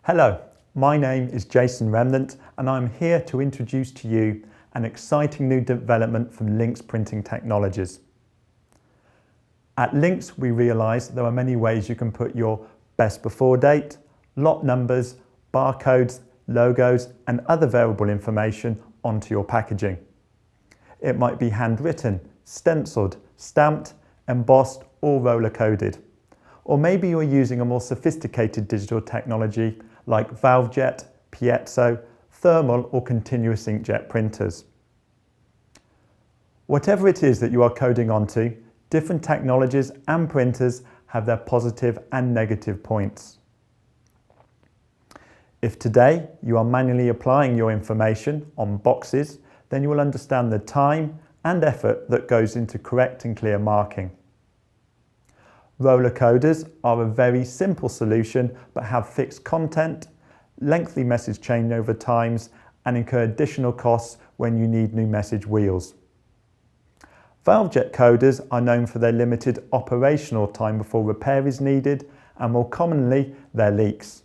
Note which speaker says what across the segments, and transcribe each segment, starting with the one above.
Speaker 1: Hello, my name is Jason Remnant and I'm here to introduce to you an exciting new development from LINX Printing Technologies. At LINX we realised there are many ways you can put your best before date, lot numbers, barcodes, logos and other variable information onto your packaging. It might be handwritten, stenciled, stamped, embossed or roller coded. Or maybe you're using a more sophisticated digital technology like valve jet, piezo, thermal or continuous inkjet printers. Whatever it is that you are coding onto, different technologies and printers have their positive and negative points. If today you are manually applying your information on boxes, then you will understand the time and effort that goes into correct and clear marking. Roller coders are a very simple solution but have fixed content, lengthy message changeover times and incur additional costs when you need new message wheels. Valvejet coders are known for their limited operational time before repair is needed and more commonly their leaks,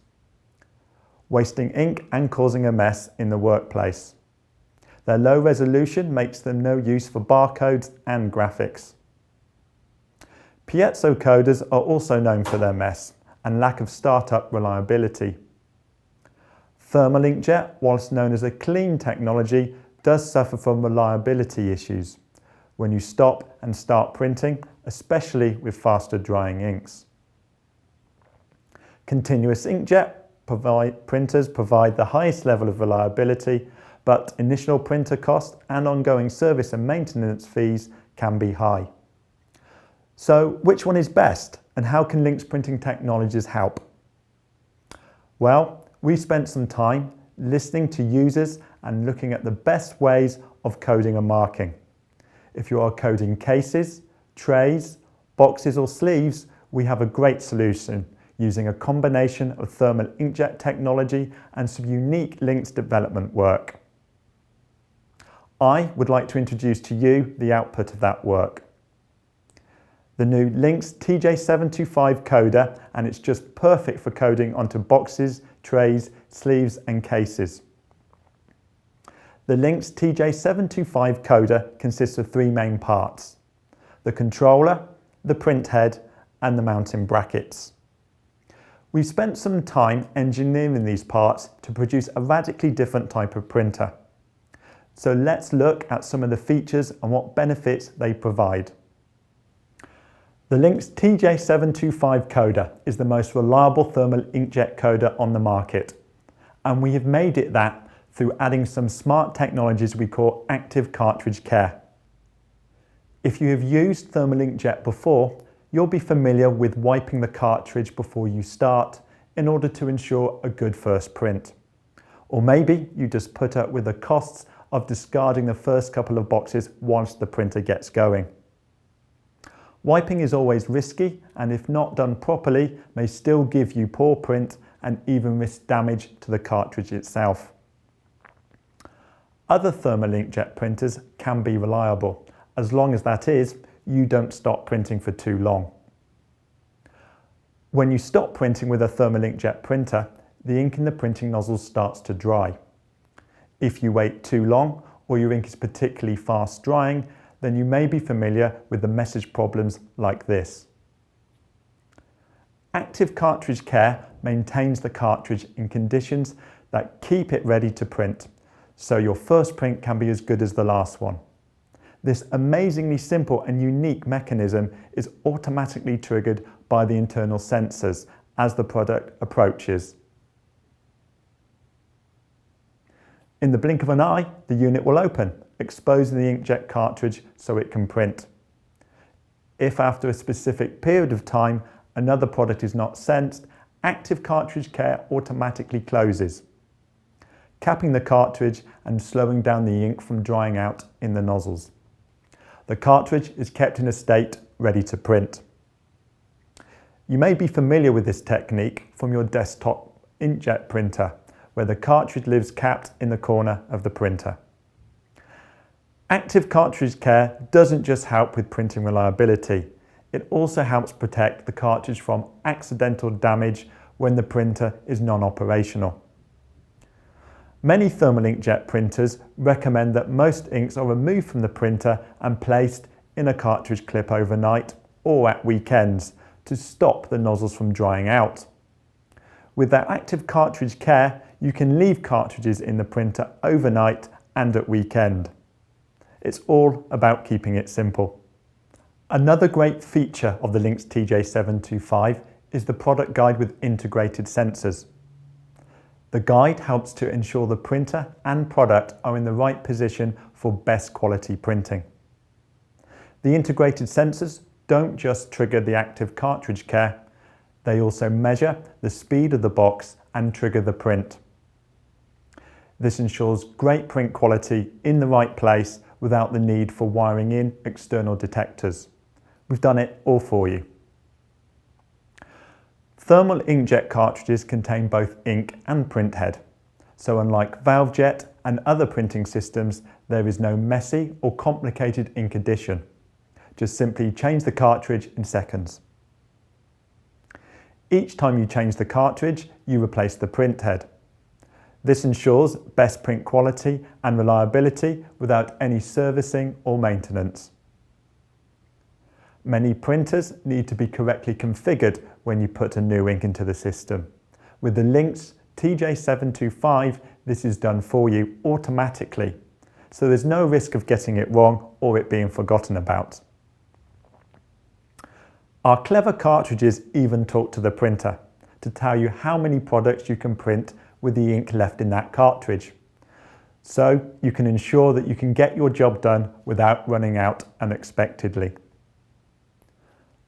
Speaker 1: wasting ink and causing a mess in the workplace. Their low resolution makes them no use for barcodes and graphics. Piezo coders are also known for their mess and lack of startup reliability. Thermal inkjet, whilst known as a clean technology, does suffer from reliability issues when you stop and start printing, especially with faster drying inks. Continuous inkjet printers provide the highest level of reliability, but initial printer cost and ongoing service and maintenance fees can be high. So which one is best and how can LINX Printing Technologies help? Well, we spent some time listening to users and looking at the best ways of coding and marking. If you are coding cases, trays, boxes or sleeves, we have a great solution using a combination of thermal inkjet technology and some unique LINX development work. I would like to introduce to you the output of that work. The new LINX TJ725 coder, and it's just perfect for coding onto boxes, trays, sleeves and cases. The LINX TJ725 coder consists of three main parts: the controller, the print head and the mounting brackets. We've spent some time engineering these parts to produce a radically different type of printer. So let's look at some of the features and what benefits they provide. The LINX TJ725 coder is the most reliable thermal inkjet coder on the market, and we have made it that through adding some smart technologies we call active cartridge care. If you have used thermal inkjet before, you'll be familiar with wiping the cartridge before you start in order to ensure a good first print. Or maybe you just put up with the costs of discarding the first couple of boxes once the printer gets going. Wiping is always risky and if not done properly may still give you poor print and even risk damage to the cartridge itself. Other thermal inkjet printers can be reliable, as long as that is, you don't stop printing for too long. When you stop printing with a thermal inkjet printer, the ink in the printing nozzle starts to dry. If you wait too long or your ink is particularly fast drying, then you may be familiar with the message problems like this. Active cartridge care maintains the cartridge in conditions that keep it ready to print, so your first print can be as good as the last one. This amazingly simple and unique mechanism is automatically triggered by the internal sensors as the product approaches. In the blink of an eye, the unit will open, exposing the inkjet cartridge so it can print. If after a specific period of time another product is not sensed, active cartridge care automatically closes, capping the cartridge and slowing down the ink from drying out in the nozzles. The cartridge is kept in a state ready to print. You may be familiar with this technique from your desktop inkjet printer, where the cartridge lives capped in the corner of the printer. Active cartridge care doesn't just help with printing reliability, it also helps protect the cartridge from accidental damage when the printer is non-operational. Many thermal inkjet printers recommend that most inks are removed from the printer and placed in a cartridge clip overnight or at weekends to stop the nozzles from drying out. With that active cartridge care, you can leave cartridges in the printer overnight and at weekend. It's all about keeping it simple. Another great feature of the LINX TJ725 is the product guide with integrated sensors. The guide helps to ensure the printer and product are in the right position for best quality printing. The integrated sensors don't just trigger the active cartridge care, they also measure the speed of the box and trigger the print. This ensures great print quality in the right place without the need for wiring in external detectors. We've done it all for you. Thermal inkjet cartridges contain both ink and print head. So unlike valve jet and other printing systems, there is no messy or complicated ink addition. Just simply change the cartridge in seconds. Each time you change the cartridge, you replace the print head. This ensures best print quality and reliability without any servicing or maintenance. Many printers need to be correctly configured when you put a new ink into the system. With the LINX TJ725, this is done for you automatically, so there's no risk of getting it wrong or it being forgotten about. Our clever cartridges even talk to the printer to tell you how many products you can print with the ink left in that cartridge. So you can ensure that you can get your job done without running out unexpectedly.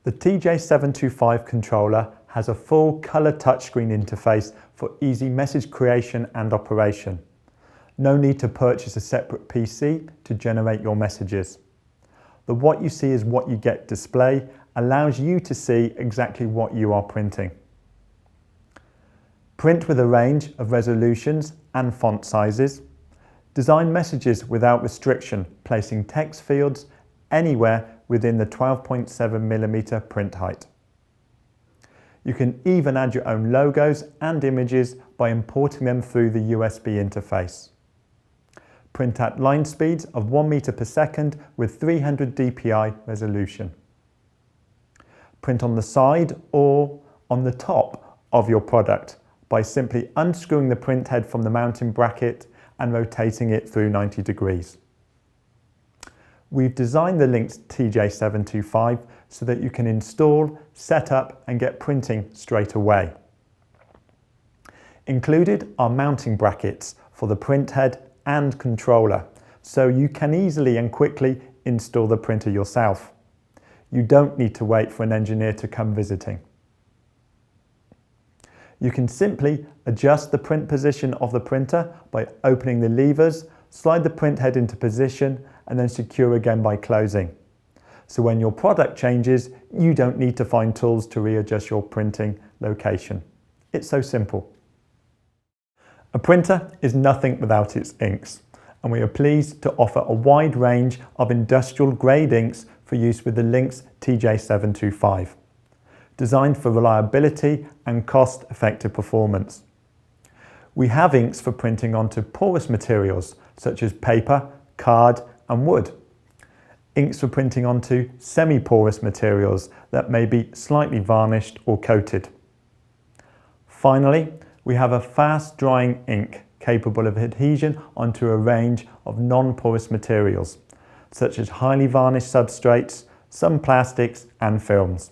Speaker 1: The TJ725 controller has a full colour touchscreen interface for easy message creation and operation. No need to purchase a separate PC to generate your messages. The "what you see is what you get" display allows you to see exactly what you are printing. Print with a range of resolutions and font sizes. Design messages without restriction, placing text fields anywhere within the 12.7mm print height. You can even add your own logos and images by importing them through the USB interface. Print at line speeds of 1 meter per second with 300 dpi resolution. Print on the side or on the top of your product by simply unscrewing the print head from the mounting bracket and rotating it through 90 degrees. We've designed the LINX TJ725 so that you can install, set up and get printing straight away. Included are mounting brackets for the print head and controller, so you can easily and quickly install the printer yourself. You don't need to wait for an engineer to come visiting. You can simply adjust the print position of the printer by opening the levers, slide the print head into position and then secure again by closing. So when your product changes, you don't need to find tools to readjust your printing location. It's so simple. A printer is nothing without its inks, and we are pleased to offer a wide range of industrial grade inks for use with the LINX TJ725, designed for reliability and cost-effective performance. We have inks for printing onto porous materials such as paper, card and wood. Inks for printing onto semi-porous materials that may be slightly varnished or coated. Finally, we have a fast-drying ink capable of adhesion onto a range of non-porous materials, such as highly varnished substrates, some plastics and films.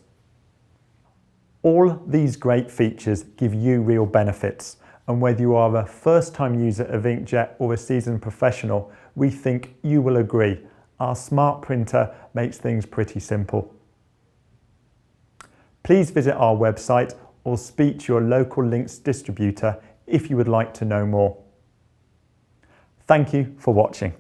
Speaker 1: All these great features give you real benefits, and whether you are a first-time user of inkjet or a seasoned professional, we think you will agree our smart printer makes things pretty simple. Please visit our website or speak to your local LINX distributor if you would like to know more. Thank you for watching.